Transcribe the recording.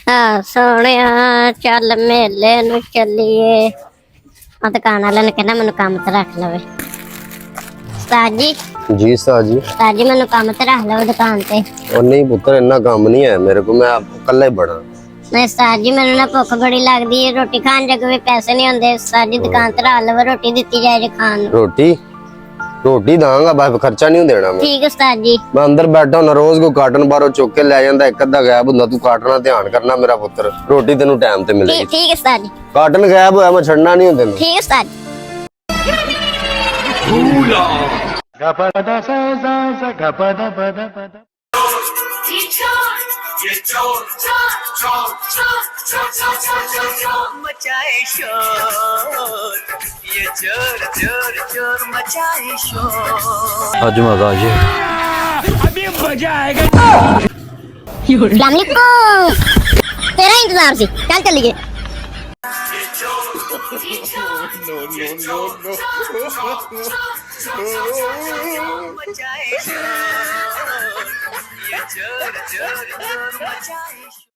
ਸੋਹਣਿਆ ਚੱਲ ਮੇਲੇ ਨੂੰ ਚੱਲੀਏ। ਆ ਦੁਕਾਨ ਵਾਲੇ ਨੇ ਕਹਿੰਦਾ ਮੈਨੂੰ ਕੰਮ ਤੇ ਰੱਖ ਲਵੇ। ਉਸਤਾਦ ਜੀ जी उस्ताद जी। ਉਸਤਾਦ ਜੀ ਮੈਨੂੰ ਕੰਮ ਤੇ ਰੱਖ ਲਓ ਦੁਕਾਨ ਤੇ। और नहीं पुत्र इतना काम नहीं है मेरे को, मैं आपको कल ही बड़ा। ਨਹੀਂ ਉਸਤਾਦ ਜੀ ਮੈਨੂੰ ਨਾ ਭੁੱਖ ਬੜੀ ਲੱਗਦੀ ਹੈ, ਰੋਟੀ ਖਾਣ ਜੋਗੇ ਵੀ ਪੈਸੇ ਨਹੀਂ ਹੁੰਦੇ। ਉਸਤਾਦ ਜੀ ਦੁਕਾਨ ਤੇ ਰੱਖ ਲਓ, ਰੋਟੀ ਦਿੱਤੀ ਜਾਏ ਜੇ ਖਾਣ ਨੂੰ। रोटी रोटी दांगा बस, खर्चा नहीं देना मैं। ठीक है उस्ताद जी। मैं अंदर बैठा हूं रोज को कार्टन बाहरों चुक के ले जांदा, एक अद्धा गायब हुंदा। तू काटना ध्यान करना मेरा पुत्र, रोटी तेनू टाइम ते मिलेगी। ठीक है उस्ताद जी। कार्टन गायब होया मैं छड़ना नहीं हुंदे। ठीक है उस्ताद जी। मचाए शोर, ये चोर चोर चोर मचाए शोर। आज मजा आइए, अभी मजा आएगा। अस्सलाम वालेकुम, तेरा इंतजार सी, चल चलिए। मचाए शोर, ये चोर चोर चोर मचाए शोर।